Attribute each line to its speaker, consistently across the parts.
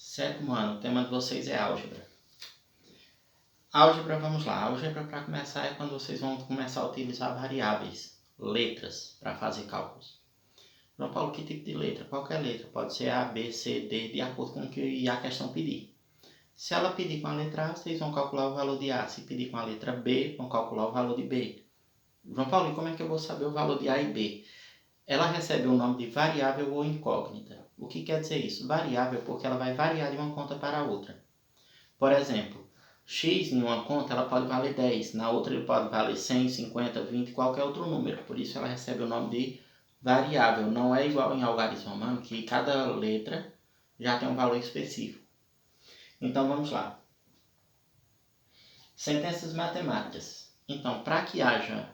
Speaker 1: Sétimo ano, o tema de vocês é álgebra. Álgebra, vamos lá. Álgebra, para começar, é quando vocês vão começar a utilizar variáveis, letras, para fazer cálculos. João Paulo, que tipo de letra? Qualquer letra. Pode ser A, B, C, D, de acordo com o que a questão pedir. Se ela pedir com a letra A, vocês vão calcular o valor de A. Se pedir com a letra B, vão calcular o valor de B. João Paulo, e como é que eu vou saber o valor de A e B? Ela recebe o nome de variável ou incógnita. O que quer dizer isso? Variável porque ela vai variar de uma conta para outra. Por exemplo, x em uma conta ela pode valer 10, na outra ele pode valer 100, 50, 20, qualquer outro número. Por isso ela recebe o nome de variável. Não é igual em algarismo romano, que cada letra já tem um valor específico. Então vamos lá. Sentenças matemáticas. Então, para que haja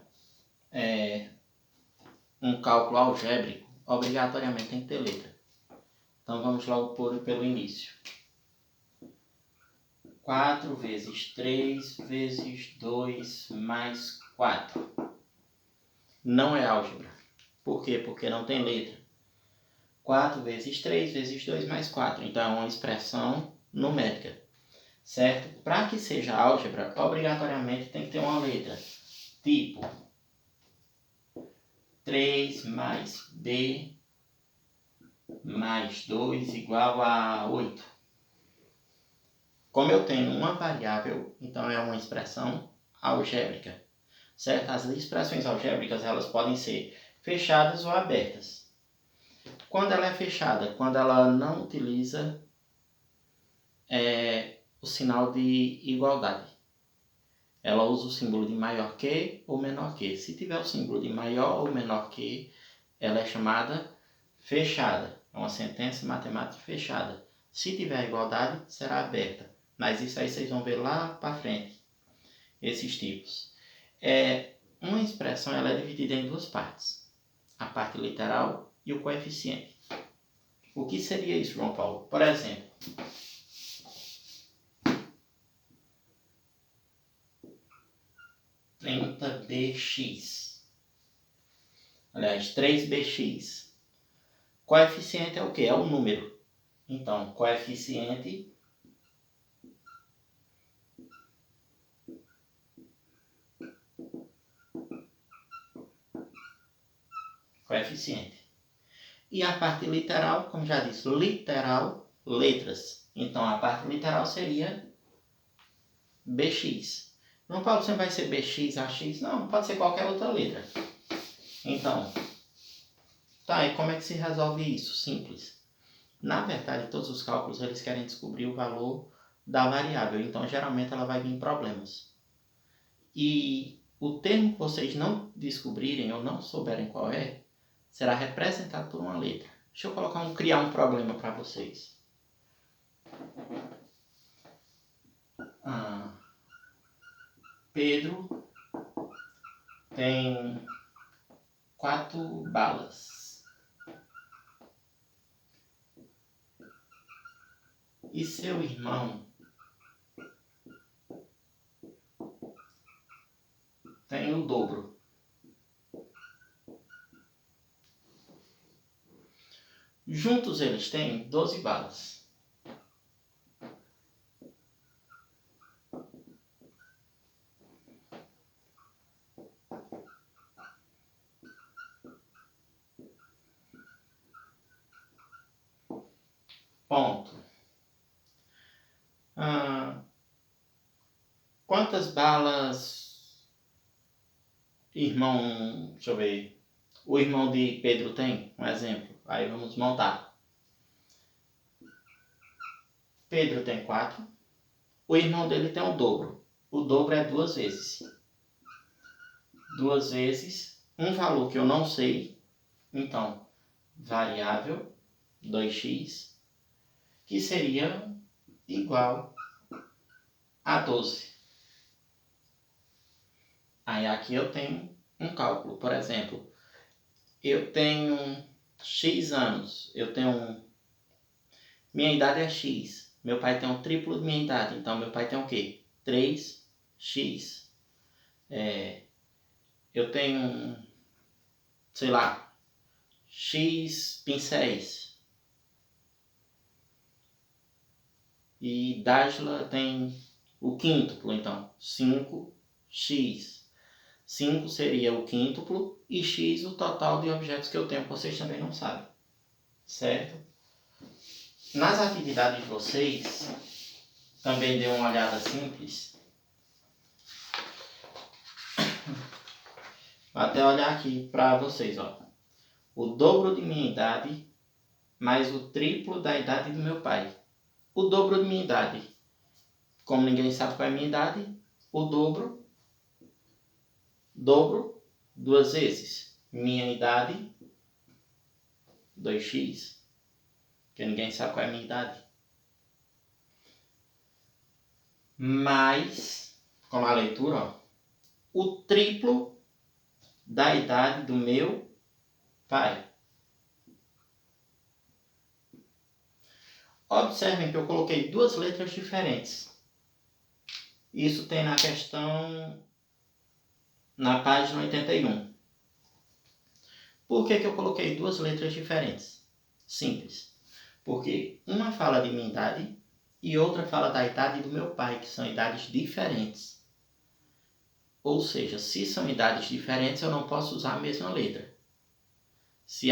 Speaker 1: um cálculo algébrico, obrigatoriamente tem que ter letra. Então vamos logo pelo início. 4 vezes 3 vezes 2 mais 4. Não é álgebra. Por quê? Porque não tem letra. 4 vezes 3 vezes 2 mais 4. Então é uma expressão numérica. Certo? Para que seja álgebra, obrigatoriamente tem que ter uma letra. Tipo 3 mais B mais 2 igual a 8. Como eu tenho uma variável, então é uma expressão algébrica. Certo? As expressões algébricas elas podem ser fechadas ou abertas. Quando ela é fechada, quando ela não utiliza o sinal de igualdade. Ela usa o símbolo de maior que ou menor que. Se tiver o símbolo de maior ou menor que, ela é chamada fechada. É uma sentença matemática fechada. Se tiver igualdade, será aberta. Mas isso aí vocês vão ver lá para frente, esses tipos. Uma expressão ela é dividida em duas partes. A parte literal e o coeficiente. O que seria isso, João Paulo? Por exemplo, 30bx. Aliás, 3bx. Coeficiente é o quê? É o número. Então, coeficiente E a parte literal, como já disse, literal, letras. Então, a parte literal seria bx. Não pode sempre vai ser bx, ax, não, pode ser qualquer outra letra. Então, tá, e como é que se resolve isso? Simples. Na verdade, todos os cálculos eles querem descobrir o valor da variável, então geralmente ela vai vir em problemas. E o termo que vocês não descobrirem ou não souberem qual é, será representado por uma letra. Deixa eu criar um problema para vocês. Pedro tem 4 balas. E seu irmão tem o dobro. Juntos eles têm 12 balas. Ponto. Quantas balas deixa eu ver, o irmão de Pedro tem? Um exemplo. Aí vamos montar. Pedro tem 4. O irmão dele tem o dobro. O dobro é 2 vezes. 2 vezes um valor que eu não sei. Então, variável 2x, que seria igual a 12. Aí aqui eu tenho um cálculo. Por exemplo, eu tenho x anos. Minha idade é x. Meu pai tem o triplo de minha idade. Então, meu pai tem o quê? 3x. Eu tenho, sei lá, x pincéis. E Dágila tem o quíntuplo, então 5x. 5 seria o quíntuplo e x o total de objetos que eu tenho, que vocês também não sabem. Certo? Nas atividades de vocês, também dê uma olhada simples. Vou até olhar aqui para vocês, ó. O dobro de minha idade mais o triplo da idade do meu pai. O dobro de minha idade. Como ninguém sabe qual é a minha idade, o dobro duas vezes. Minha idade, 2x. Porque ninguém sabe qual é a minha idade. Mais, com a leitura, ó, o triplo da idade do meu pai. Observem que eu coloquei duas letras diferentes. Isso tem na questão, na página 81. Por que eu coloquei duas letras diferentes? Simples. Porque uma fala de minha idade e outra fala da idade do meu pai, que são idades diferentes. Ou seja, se são idades diferentes, eu não posso usar a mesma letra. Se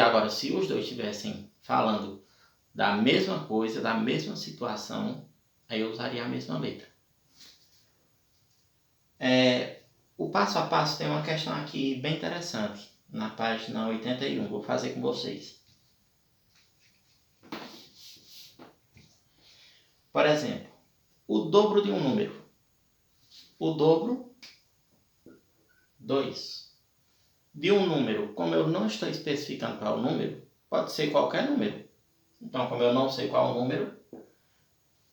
Speaker 1: os dois estivessem falando da mesma coisa, da mesma situação, aí eu usaria a mesma letra. O passo a passo tem uma questão aqui bem interessante, na página 81, vou fazer com vocês. Por exemplo, o dobro de um número. O dobro, 2. De um número, como eu não estou especificando qual é o número, pode ser qualquer número. Então, como eu não sei qual é o número,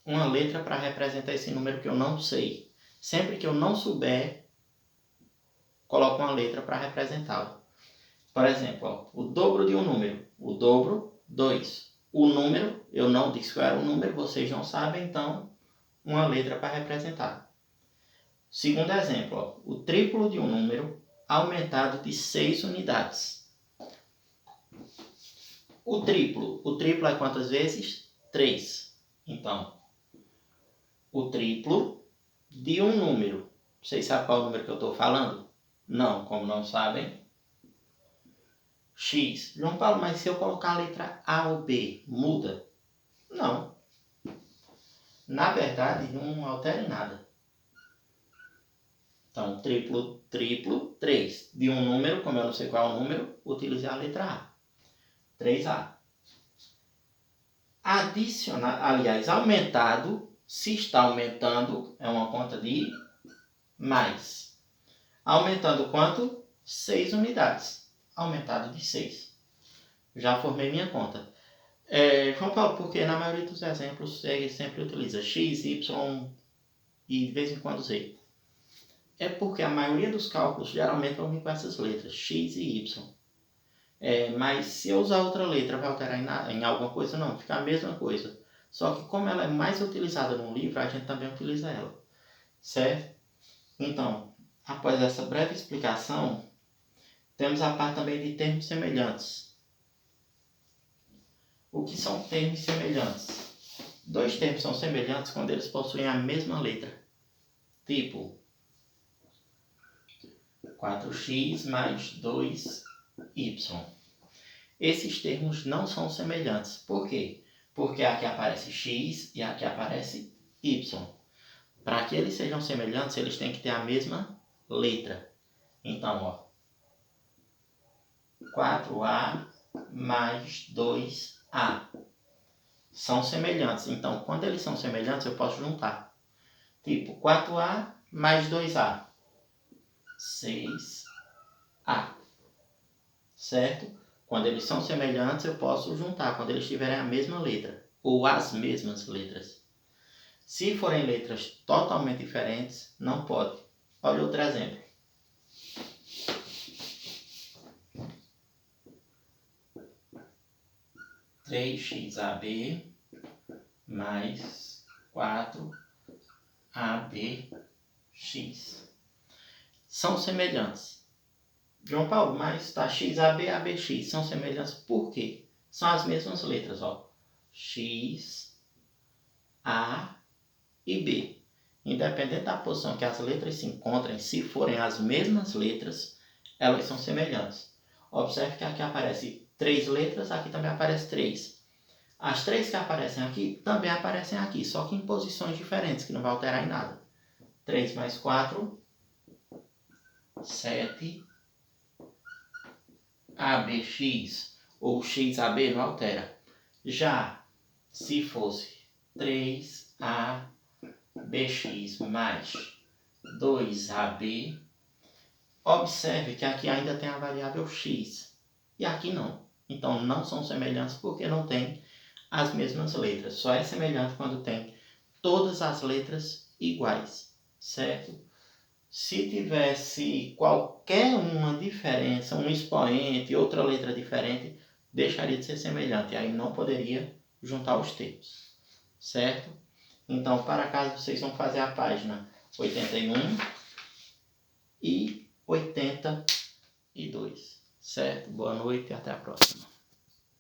Speaker 1: uma letra para representar esse número que eu não sei. Sempre que eu não souber, coloco uma letra para representá-lo. Por exemplo, ó, o dobro de um número. O dobro, 2. O número, eu não disse qual era o número, vocês não sabem, então uma letra para representar. Segundo exemplo, ó, o triplo de um número aumentado de 6 unidades. O triplo é quantas vezes? 3. Então, o triplo de um número. Vocês sabem qual é o número que eu estou falando? Não, como não sabem, x. João Paulo, mas se eu colocar a letra A ou B, muda? Não. Na verdade, não altera em nada. Então, triplo, 3. De um número, como eu não sei qual é o número, utilizei a letra A. 3A. Aumentado, se está aumentando, é uma conta de mais. Aumentando quanto? 6 unidades. Aumentado de 6. Já formei minha conta. João Paulo, porque na maioria dos exemplos ele sempre utiliza x, y e de vez em quando z. É porque a maioria dos cálculos geralmente vão vir com essas letras, x e y. Mas se eu usar outra letra, vai alterar em alguma coisa? Não, fica a mesma coisa. Só que como ela é mais utilizada no livro, a gente também utiliza ela. Certo? Então, após essa breve explicação, temos a parte também de termos semelhantes. O que são termos semelhantes? Dois termos são semelhantes quando eles possuem a mesma letra. Tipo, 4x mais 2y. Esses termos não são semelhantes. Por quê? Porque aqui aparece x e aqui aparece y. Para que eles sejam semelhantes, eles têm que ter a mesma letra. Então, ó, 4a mais 2a. São semelhantes. Então, quando eles são semelhantes, eu posso juntar. Tipo, 4a mais 2a. 6a. Certo? Quando eles são semelhantes, eu posso juntar. Quando eles tiverem a mesma letra. Ou as mesmas letras. Se forem letras totalmente diferentes, não pode. Olha outro exemplo. 3xab mais 4abx. São semelhantes. João Paulo, mas tá xab, abx. São semelhantes por quê? São as mesmas letras, ó. X, A, e B. Independente da posição que as letras se encontrem, se forem as mesmas letras, elas são semelhantes. Observe que aqui aparece 3 letras, aqui também aparece 3. As 3 que aparecem aqui também aparecem aqui, só que em posições diferentes, que não vai alterar em nada. 3 mais 4, 7, ABX, ou XAB não altera. Já se fosse 3ABX mais 2AB, observe que aqui ainda tem a variável x e aqui não. Então não são semelhantes porque não tem as mesmas letras. Só é semelhante quando tem todas as letras iguais, certo? Se tivesse qualquer uma diferença, um expoente, outra letra diferente, deixaria de ser semelhante. Aí não poderia juntar os termos, certo? Então, para casa, vocês vão fazer a página 81 e 82, certo? Boa noite e até a próxima.